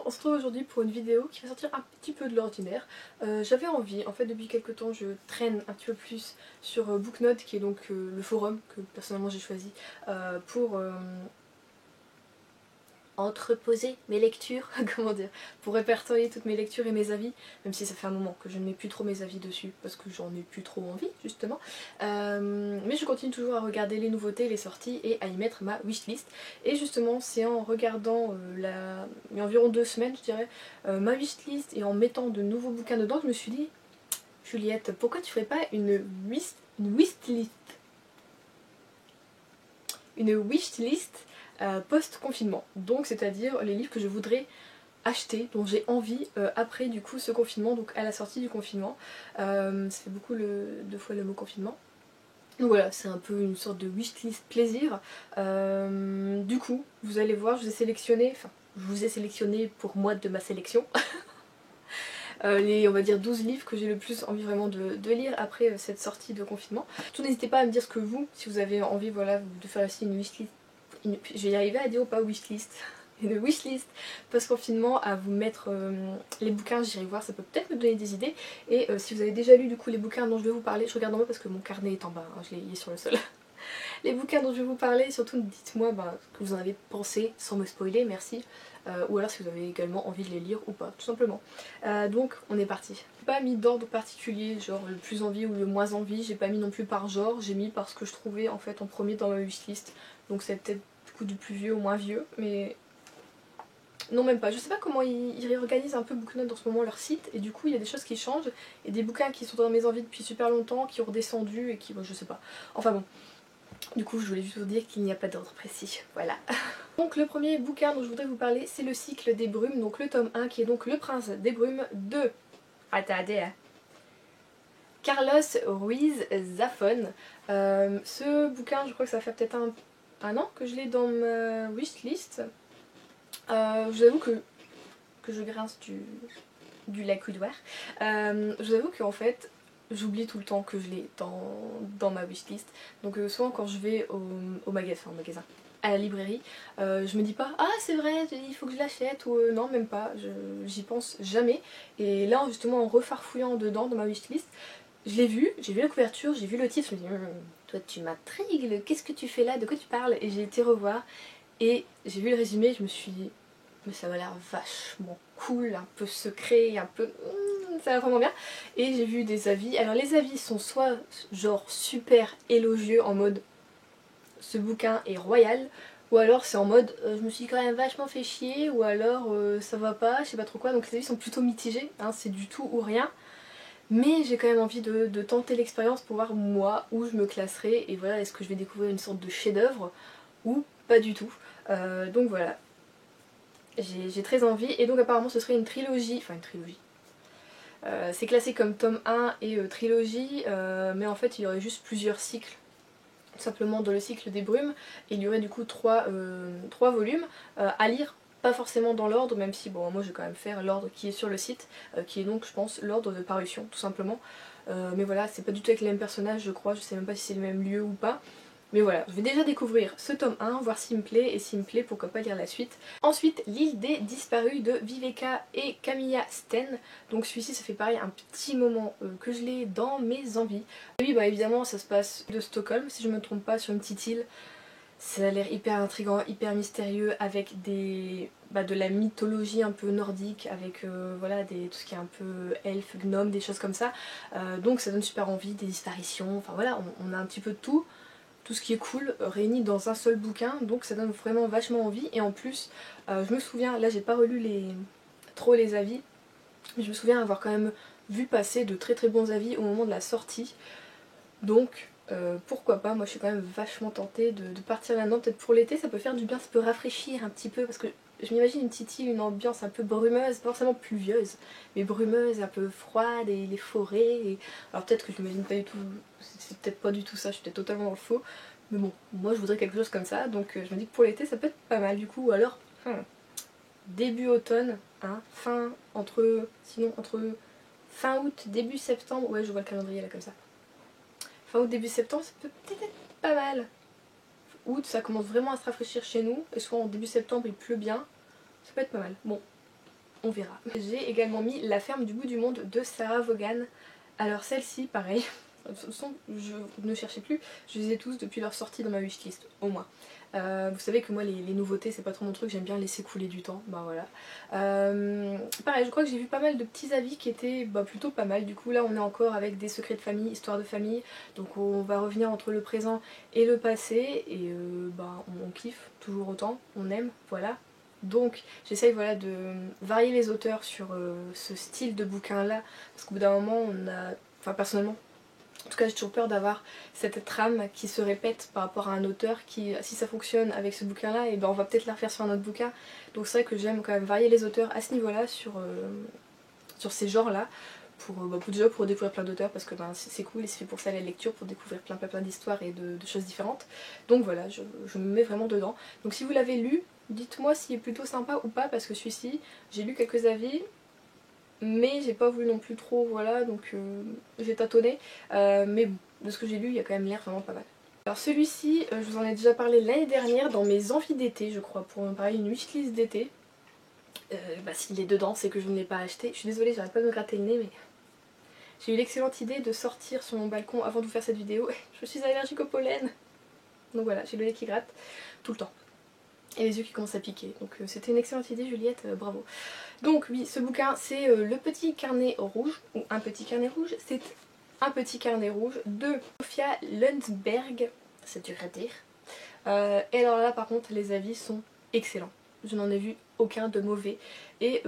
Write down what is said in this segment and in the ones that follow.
on se retrouve aujourd'hui pour une vidéo qui va sortir un petit peu de l'ordinaire. J'avais envie, en fait depuis quelques temps je traîne un petit peu plus sur Booknote qui est donc le forum que personnellement j'ai choisi pour entreposer mes lectures, comment dire, pour répertorier toutes mes lectures et mes avis, même si ça fait un moment que je ne mets plus trop mes avis dessus parce que j'en ai plus trop envie justement, mais je continue toujours à regarder les nouveautés, les sorties et à y mettre ma wishlist. Et justement c'est en regardant il y a environ 2 semaines je dirais, ma wishlist et en mettant de nouveaux bouquins dedans que je me suis dit, Juliette, pourquoi tu ferais pas une wishlist post-confinement, donc c'est-à-dire les livres que je voudrais acheter, dont j'ai envie après du coup ce confinement, donc à la sortie du confinement. Ça fait beaucoup deux fois le mot confinement. Donc voilà, c'est un peu une sorte de wishlist plaisir. Du coup, vous allez voir, je vous ai sélectionné pour moi de ma sélection. Les on va dire 12 livres que j'ai le plus envie vraiment de lire après cette sortie de confinement. Tout n'hésitez pas à me dire ce que vous, si vous avez envie voilà, de faire aussi une wishlist, je vais y arriver à dire ou pas wishlist, une wishlist post-confinement, à vous mettre les bouquins, j'irai voir, ça peut peut-être me donner des idées. Et si vous avez déjà lu du coup les bouquins dont je vais vous parler, je regarde en bas parce que mon carnet est en bas, hein, il est sur le sol. Les bouquins dont je vais vous parler, surtout dites-moi ce que vous en avez pensé sans me spoiler, merci. Ou alors si vous avez également envie de les lire ou pas, tout simplement. Donc on est parti. J'ai pas mis d'ordre particulier, genre le plus envie ou le moins envie, j'ai pas mis non plus par genre, j'ai mis par ce que je trouvais en fait en premier dans ma wishlist. Donc c'est peut-être du coup du plus vieux au moins vieux, mais non même pas. Je sais pas comment ils réorganisent un peu Booknote en ce moment leur site, et du coup il y a des choses qui changent, et des bouquins qui sont dans mes envies depuis super longtemps, qui ont redescendu et qui, bon, je sais pas. Enfin bon. Du coup je voulais juste vous dire qu'il n'y a pas d'ordre précis, voilà. Donc le premier bouquin dont je voudrais vous parler, c'est Le Cycle des Brumes, donc le tome 1 qui est donc Le Prince des Brumes de... Attendez, Carlos Ruiz Zafón. Ce bouquin, je crois que ça fait peut-être un an que je l'ai dans ma wishlist. Je vous avoue que je grince du lacudoire. Je vous avoue qu'en fait, j'oublie tout le temps que je l'ai dans ma wishlist. Donc souvent quand je vais au magasin, à la librairie, je me dis pas ah c'est vrai il faut que je l'achète, ou non même pas, j'y pense jamais. Et là justement en refarfouillant dedans dans ma wishlist, je l'ai vu, j'ai vu la couverture, j'ai vu le titre, je me dis toi tu m'intrigues, qu'est-ce que tu fais là, de quoi tu parles? Et j'ai été revoir et j'ai vu le résumé, je me suis dit mais ça m'a l'air vachement cool, un peu secret, un peu... ça va vraiment bien. Et j'ai vu des avis. Alors les avis sont soit genre super élogieux en mode ce bouquin est royal, ou alors c'est en mode je me suis quand même vachement fait chier, ou alors ça va pas, je sais pas trop quoi. Donc les avis sont plutôt mitigés, hein, c'est du tout ou rien. Mais j'ai quand même envie de tenter l'expérience pour voir moi où je me classerai, et voilà, est-ce que je vais découvrir une sorte de chef-d'œuvre ou pas du tout. Donc voilà. J'ai très envie, et donc apparemment ce serait une trilogie, enfin une trilogie. C'est classé comme tome 1 et trilogie, mais en fait il y aurait juste plusieurs cycles, tout simplement dans le cycle des brumes, et il y aurait du coup 3 volumes à lire, pas forcément dans l'ordre, même si bon moi je vais quand même faire l'ordre qui est sur le site, qui est donc je pense l'ordre de parution tout simplement. Mais voilà, c'est pas du tout avec les mêmes personnages je crois, je sais même pas si c'est le même lieu ou pas. Mais voilà, je vais déjà découvrir ce tome 1, voir s'il me plaît, et s'il me plaît, pourquoi pas lire la suite. Ensuite, L'île des disparus de Viveka et Camilla Sten. Donc celui-ci, ça fait pareil un petit moment que je l'ai dans mes envies. Oui, bah évidemment, ça se passe de Stockholm, si je me trompe pas, sur une petite île. Ça a l'air hyper intriguant, hyper mystérieux, avec de la mythologie un peu nordique, avec voilà, tout ce qui est un peu elfe, gnome, des choses comme ça. Donc ça donne super envie, des disparitions, enfin voilà, on a un petit peu de tout. Tout ce qui est cool réuni dans un seul bouquin, donc ça donne vraiment vachement envie. Et en plus je me souviens, là j'ai pas relu trop les avis, mais je me souviens avoir quand même vu passer de très très bons avis au moment de la sortie, donc pourquoi pas. Moi je suis quand même vachement tentée de partir là-dedans, peut-être pour l'été, ça peut faire du bien, ça peut rafraîchir un petit peu, parce que je m'imagine une petite île, une ambiance un peu brumeuse, pas forcément pluvieuse, mais brumeuse, un peu froide, et les forêts, alors peut-être que je m'imagine pas du tout, c'est peut-être pas du tout ça, je suis peut-être totalement dans le faux, mais bon, moi je voudrais quelque chose comme ça, donc je me dis que pour l'été ça peut être pas mal du coup, ou alors début automne, hein, sinon entre fin août, début septembre, ouais je vois le calendrier là comme ça, fin août, début septembre ça peut peut-être être pas mal. Août ça commence vraiment à se rafraîchir chez nous, et soit en début septembre il pleut bien, ça peut être pas mal. Bon, on verra. J'ai également mis La ferme du bout du monde de Sarah Vaughan. Alors celle-ci, pareil, je ne cherchez plus, je les ai tous depuis leur sortie dans ma wishlist, au moins. Vous savez que moi les nouveautés c'est pas trop mon truc, j'aime bien laisser couler du temps, bah voilà. Pareil, je crois que j'ai vu pas mal de petits avis qui étaient plutôt pas mal. Du coup là on est encore avec des secrets de famille, histoire de famille, donc on va revenir entre le présent et le passé et on kiffe toujours autant, on aime, voilà. Donc j'essaye voilà, de varier les auteurs sur ce style de bouquin là, parce qu'au bout d'un moment on a, enfin personnellement, en tout cas j'ai toujours peur d'avoir cette trame qui se répète par rapport à un auteur qui, si ça fonctionne avec ce bouquin là, et on va peut-être la refaire sur un autre bouquin. Donc c'est vrai que j'aime quand même varier les auteurs à ce niveau là, sur ces genres là, déjà pour découvrir plein d'auteurs, parce que c'est cool et c'est fait pour ça la lecture, pour découvrir plein d'histoires et de choses différentes. Donc voilà, je me mets vraiment dedans. Donc si vous l'avez lu, dites-moi s'il est plutôt sympa ou pas, parce que celui-ci, j'ai lu quelques avis, mais j'ai pas voulu non plus trop, voilà, donc j'ai tâtonné. Mais bon, de ce que j'ai lu, il y a quand même l'air vraiment pas mal. Alors celui-ci, je vous en ai déjà parlé l'année dernière dans mes envies d'été, je crois, pour parler d'une wishlist d'été. S'il est dedans, c'est que je ne l'ai pas acheté. Je suis désolée, j'arrête pas de me gratter le nez, mais j'ai eu l'excellente idée de sortir sur mon balcon avant de vous faire cette vidéo. Je suis allergique au pollen, donc voilà, j'ai le nez qui gratte tout le temps. Et les yeux qui commencent à piquer. Donc c'était une excellente idée Juliette, bravo. Donc oui, ce bouquin c'est Le Petit Carnet Rouge, ou Un Petit Carnet Rouge. C'est Un Petit Carnet Rouge de Sofia Lundsberg, c'est dur à dire. Et alors là par contre les avis sont excellents. Je n'en ai vu aucun de mauvais. Et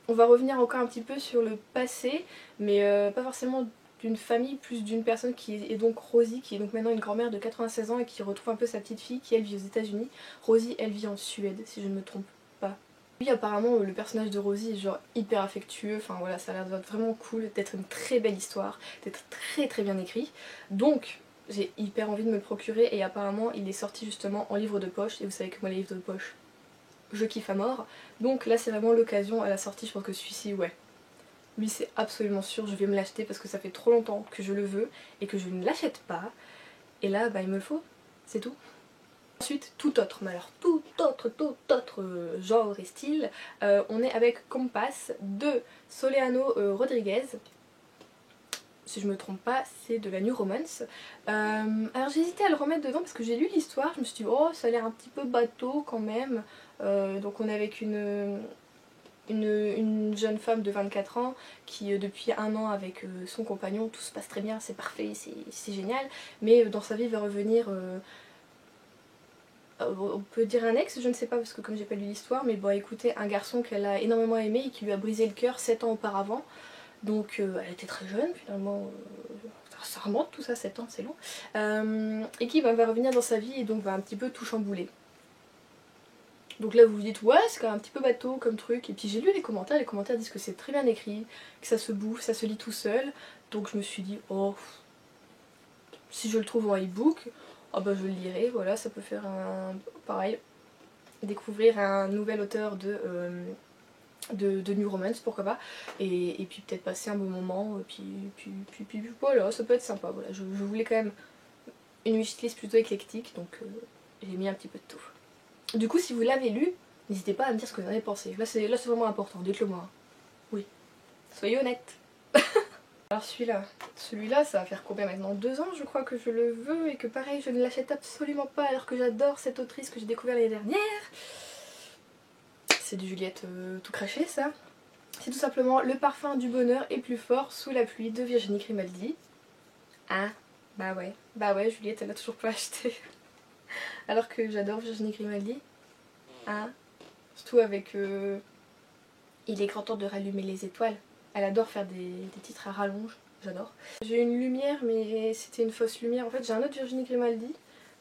on va revenir encore un petit peu sur le passé, mais pas forcément d'une famille, plus d'une personne qui est donc Rosie, qui est donc maintenant une grand-mère de 96 ans et qui retrouve un peu sa petite fille qui elle vit aux États-Unis. Rosie elle vit en Suède si je ne me trompe pas. Oui, apparemment le personnage de Rosie est genre hyper affectueux, enfin voilà, ça a l'air d'être vraiment cool, d'être une très belle histoire, d'être très bien écrit. Donc j'ai hyper envie de me le procurer et apparemment il est sorti justement en livre de poche, et vous savez que moi les livres de poche je kiffe à mort. Donc là c'est vraiment l'occasion à la sortie, je pense que celui-ci, ouais. Lui c'est absolument sûr, je vais me l'acheter parce que ça fait trop longtemps que je le veux et que je ne l'achète pas. Et là il me le faut, c'est tout. Ensuite, tout autre, mais alors tout autre genre et style, on est avec Compass de Soleano Rodriguez. Si je me trompe pas, c'est de la New Romance. Alors j'ai hésité à le remettre dedans parce que j'ai lu l'histoire, je me suis dit oh ça a l'air un petit peu bateau quand même. Donc on est avec une jeune femme de 24 ans qui depuis un an avec son compagnon, tout se passe très bien, c'est parfait, c'est génial. Mais dans sa vie va revenir... on peut dire un ex, je ne sais pas parce que comme j'ai pas lu l'histoire, mais bon écoutez, un garçon qu'elle a énormément aimé et qui lui a brisé le cœur 7 ans auparavant. Donc elle était très jeune finalement, ça remonte tout ça, 7 ans c'est long. Et qui va revenir dans sa vie et donc va un petit peu tout chambouler. Donc là vous vous dites ouais c'est quand même un petit peu bateau comme truc, et puis j'ai lu les commentaires disent que c'est très bien écrit, que ça se bouffe, ça se lit tout seul. Donc je me suis dit oh, si je le trouve en e-book, oh je le lirai, voilà, ça peut faire pareil, découvrir un nouvel auteur de New Romance, pourquoi pas, et puis peut-être passer un bon moment, puis voilà, ça peut être sympa, voilà, je voulais quand même une wishlist plutôt éclectique, donc j'ai mis un petit peu de tout. Du coup si vous l'avez lu, n'hésitez pas à me dire ce que vous en avez pensé, là c'est vraiment important, dites-le moi, oui, soyez honnête. Alors celui-là ça va faire combien maintenant, 2 ans je crois que je le veux, et que pareil je ne l'achète absolument pas alors que j'adore cette autrice que j'ai découvert l'année dernière. C'est du Juliette tout craché ça. C'est tout simplement Le parfum du bonheur est plus fort sous la pluie de Virginie Grimaldi. Ah, bah ouais, Juliette elle l'a toujours pas acheté. Alors que j'adore Virginie Grimaldi. Ah, surtout avec Il est grand temps de rallumer les étoiles. Elle adore faire des titres à rallonge, j'adore. J'ai une lumière mais c'était une fausse lumière. En fait j'ai un autre Virginie Grimaldi,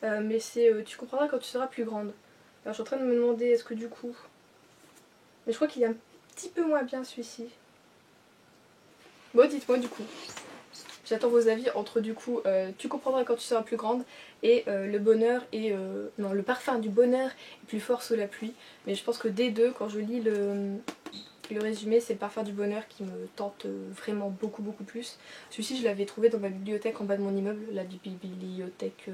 mais c'est Tu comprendras quand tu seras plus grande. Alors je suis en train de me demander est-ce que du coup... Mais je crois qu'il est un petit peu moins bien celui-ci. Bon dites-moi du coup. J'attends vos avis entre du coup Tu comprendras quand tu seras plus grande et Le bonheur et... non, Le parfum du bonheur est plus fort sous la pluie. Mais je pense que des deux, quand je lis le résumé, c'est Le parfum du bonheur qui me tente vraiment beaucoup plus. Celui-ci je l'avais trouvé dans ma bibliothèque en bas de mon immeuble, la bibliothèque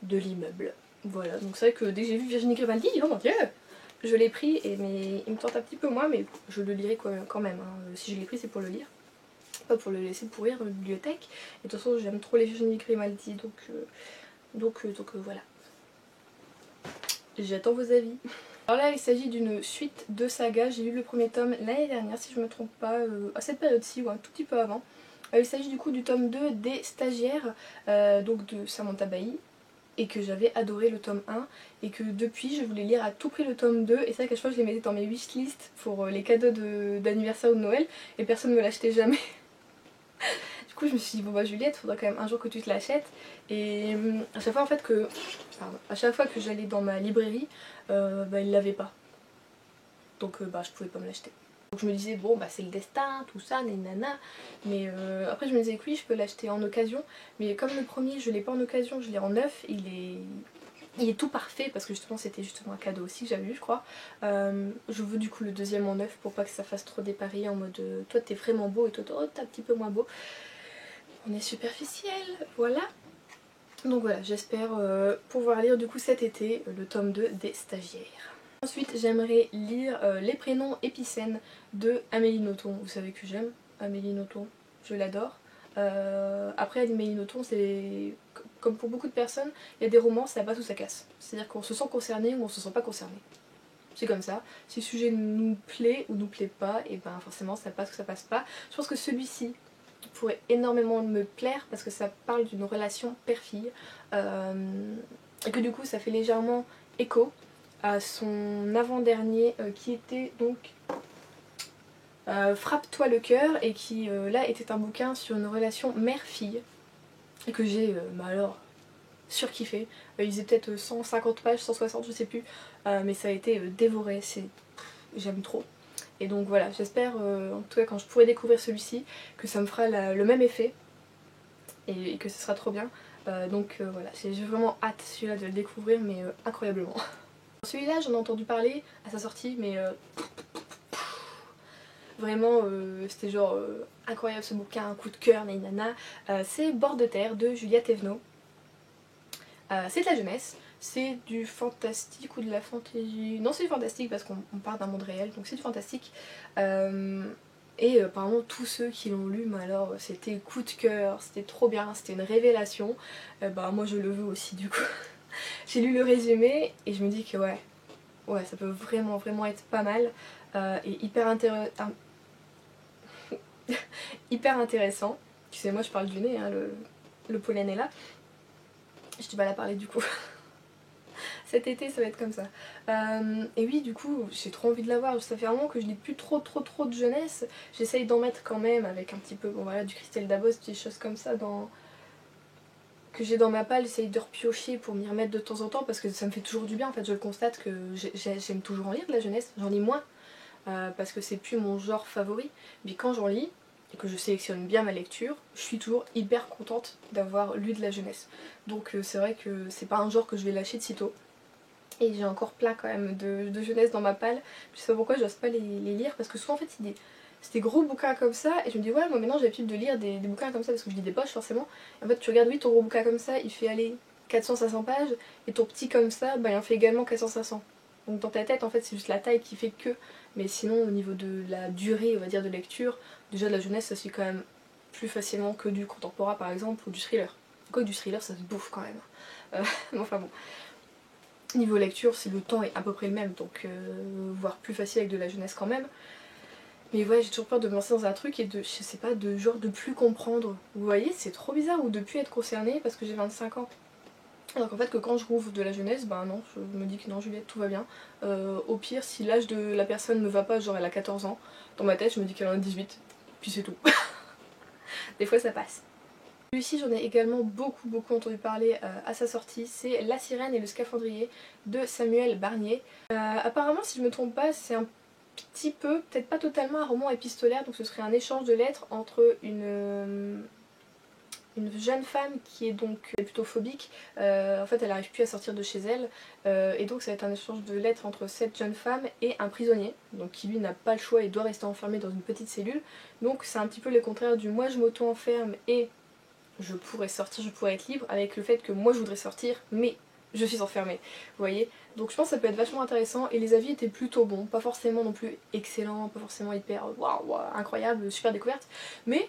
de l'immeuble. Voilà, donc c'est vrai que dès que j'ai vu Virginie Grimaldi, oh mon dieu, Je l'ai pris, mais il me tente un petit peu moins, mais je le lirai quand même. Hein. Si je l'ai pris, c'est pour le lire, pas pour le laisser pourrir dans la bibliothèque. Et de toute façon, j'aime trop les Virginie Grimaldi, donc voilà. J'attends vos avis. Alors là, il s'agit d'une suite de saga. J'ai lu le premier tome l'année dernière, si je me trompe pas, à cette période-ci ou un tout petit peu avant. Il s'agit du coup du tome 2 des Stagiaires, donc de Samantha Bailly, et que j'avais adoré le tome 1 et que depuis je voulais lire à tout prix le tome 2 et c'est vrai qu'à chaque fois je les mettais dans mes wishlist pour les cadeaux d'anniversaire ou de Noël et personne ne me l'achetait jamais. Du coup je me suis dit bon bah Juliette, faudra quand même un jour que tu te l'achètes et à chaque fois en fait à chaque fois que j'allais dans ma librairie bah ils l'avaient pas, donc bah je pouvais pas me l'acheter. Donc je me disais bon bah c'est le destin, tout ça, nanana, mais après je me disais que oui je peux l'acheter en occasion, mais comme le premier je l'ai pas en occasion, je l'ai en neuf, il est tout parfait parce que justement c'était justement un cadeau aussi que j'avais eu je crois. Je veux du coup le deuxième en neuf pour pas que ça fasse trop dépareillé en mode toi t'es vraiment beau et toi t'es un petit peu moins beau. On est superficiel, voilà. Donc voilà, j'espère pouvoir lire du coup cet été le tome 2 des Stagiaires. Ensuite j'aimerais lire les prénoms épicènes de Amélie Nothomb. Vous savez que j'aime Amélie Nothomb, je l'adore. Après Amélie Nothomb c'est comme pour beaucoup de personnes, il y a des romans ça passe ou ça casse. C'est-à-dire qu'on se sent concerné ou on se sent pas concerné. C'est comme ça, si le sujet nous plaît ou nous plaît pas, et ben forcément ça passe ou ça passe pas. Je pense que celui-ci pourrait énormément me plaire parce que ça parle d'une relation père-fille et que du coup ça fait légèrement écho à son avant-dernier qui était donc Frappe-toi le cœur et qui là était un bouquin sur une relation mère-fille et que j'ai alors surkiffé. Il faisait peut-être 150 pages, 160 je sais plus, mais ça a été dévoré, j'aime trop. Et donc voilà, j'espère en tout cas quand je pourrai découvrir celui-ci que ça me fera le même effet et que ce sera trop bien. Donc voilà, j'ai vraiment hâte celui-là de le découvrir mais incroyablement. Celui-là j'en ai entendu parler à sa sortie mais vraiment c'était genre incroyable ce bouquin, un coup de cœur, nanana. C'est Bord de terre de Julia Thévenot. C'est de la jeunesse, c'est du fantastique ou de la fantaisie. Non c'est du fantastique parce qu'on part d'un monde réel donc c'est du fantastique. Et apparemment tous ceux qui l'ont lu, mais alors c'était coup de cœur, c'était trop bien, c'était une révélation. Bah moi je le veux aussi du coup. J'ai lu le résumé et je me dis que ouais ça peut vraiment être pas mal et hyper intéressant. Tu sais moi je parle du nez, hein, le pollen est là. Je te pas la parler du coup. Cet été ça va être comme ça. Et oui du coup j'ai trop envie de la voir, ça fait un moment que je lis plus trop de jeunesse. J'essaye d'en mettre quand même avec un petit peu bon, voilà, du Christelle Dabos, des choses comme ça que j'ai dans ma palle, j'essaye de repiocher pour m'y remettre de temps en temps parce que ça me fait toujours du bien en fait, je le constate que j'aime toujours en lire de la jeunesse, j'en lis moins parce que c'est plus mon genre favori, mais quand j'en lis et que je sélectionne bien ma lecture, je suis toujours hyper contente d'avoir lu de la jeunesse. Donc c'est vrai que c'est pas un genre que je vais lâcher de sitôt. Et j'ai encore plein quand même de jeunesse dans ma palle. Je sais pas pourquoi j'ose pas les lire parce que souvent en fait c'est des gros bouquins comme ça et je me dis ouais moi maintenant j'ai l'habitude de lire des bouquins comme ça parce que je lis des poches forcément. Et en fait tu regardes oui ton gros bouquin comme ça il fait aller 400-500 pages et ton petit comme ça bah il en fait également 400-500. Donc dans ta tête en fait c'est juste la taille qui fait que, mais sinon au niveau de la durée on va dire de lecture, déjà de la jeunesse ça se lit quand même plus facilement que du contemporain par exemple ou du thriller. Quoi que du thriller ça se bouffe quand même. Enfin bon. Niveau lecture, le temps est à peu près le même, donc voire plus facile avec de la jeunesse quand même. Mais ouais, j'ai toujours peur de me lancer dans un truc et de, je sais pas, de genre de plus comprendre. Vous voyez, c'est trop bizarre, ou de plus être concernée parce que j'ai 25 ans. Alors qu'en fait que quand je rouvre de la jeunesse, bah non, je me dis que non Juliette, tout va bien. Au pire, si l'âge de la personne me va pas, genre elle a 14 ans, dans ma tête je me dis qu'elle en a 18, puis c'est tout. Des fois ça passe. Celui-ci j'en ai également beaucoup entendu parler à sa sortie, c'est La Sirène et le Scaphandrier de Samuel Barnier. Apparemment si je me trompe pas c'est un petit peu, peut-être pas totalement un roman épistolaire, donc ce serait un échange de lettres entre une jeune femme qui est donc plutôt phobique, en fait elle n'arrive plus à sortir de chez elle, et donc ça va être un échange de lettres entre cette jeune femme et un prisonnier, donc qui lui n'a pas le choix et doit rester enfermé dans une petite cellule. Donc c'est un petit peu le contraire du moi je m'auto-enferme et je pourrais sortir, je pourrais être libre, avec le fait que moi je voudrais sortir mais je suis enfermée, vous voyez. Donc je pense que ça peut être vachement intéressant et les avis étaient plutôt bons, pas forcément non plus excellents, pas forcément hyper waouh, incroyable, super découverte, mais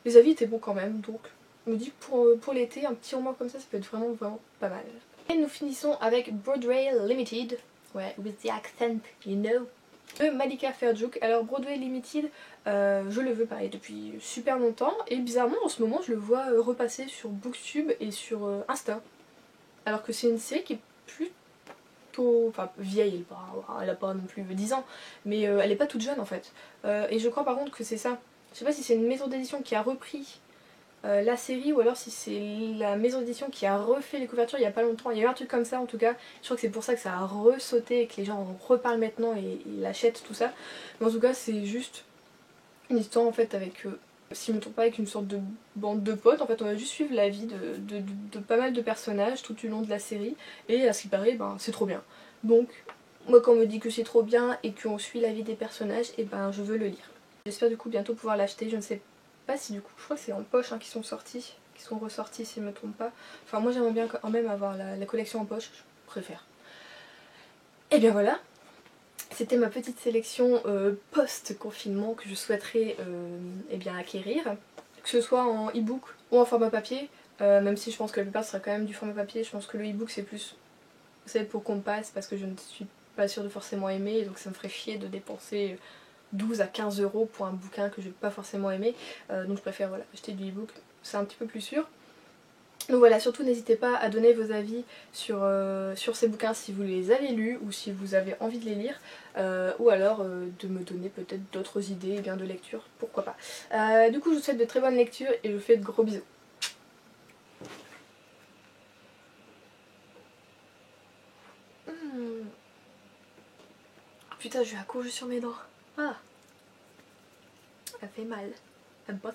les avis étaient bons quand même, donc je me dis que pour l'été, un petit roman comme ça peut être vraiment pas mal. Et nous finissons avec Broadway Limited, ouais, with the accent, you know, de Malika Ferjuk. Alors Broadway Limited, je le veux pareil depuis super longtemps et bizarrement en ce moment je le vois repasser sur Booktube et sur Insta. Alors que c'est une série qui est plutôt, enfin vieille, elle a pas non plus 10 ans, mais elle est pas toute jeune en fait. Et je crois par contre que c'est ça. Je sais pas si c'est une maison d'édition qui a repris la série ou alors si c'est la maison d'édition qui a refait les couvertures il y a pas longtemps. Il y a eu un truc comme ça en tout cas. Je crois que c'est pour ça que ça a ressauté et que les gens en reparlent maintenant et ils l'achètent tout ça. Mais en tout cas c'est juste une histoire en fait avec, si je ne me trompe pas, avec une sorte de bande de potes. En fait on va juste suivre la vie de pas mal de personnages tout au long de la série et à ce qui paraît ben, c'est trop bien. Donc moi quand on me dit que c'est trop bien et qu'on suit la vie des personnages, et ben je veux le lire. J'espère du coup bientôt pouvoir l'acheter, je ne sais pas si du coup, je crois que c'est en poche hein, qui sont sortis, qui sont ressortis si je ne me trompe pas. Enfin moi j'aimerais bien quand même avoir la collection en poche, je préfère. Et bien voilà, c'était ma petite sélection post-confinement que je souhaiterais eh bien, acquérir, que ce soit en e-book ou en format papier, même si je pense que la plupart sera quand même du format papier. Je pense que le e-book c'est plus, c'est pour qu'on passe parce que je ne suis pas sûre de forcément aimer, donc ça me ferait chier de dépenser 12 à 15 € pour un bouquin que je vais pas forcément aimer, donc je préfère voilà, acheter du e-book, c'est un petit peu plus sûr. Donc voilà, surtout n'hésitez pas à donner vos avis sur ces bouquins si vous les avez lus ou si vous avez envie de les lire, ou alors de me donner peut-être d'autres idées eh bien, de lecture, pourquoi pas. Du coup je vous souhaite de très bonnes lectures et je vous fais de gros bisous. Putain, je suis à courir sur mes dents. Ah, ça fait mal. Ça me botte.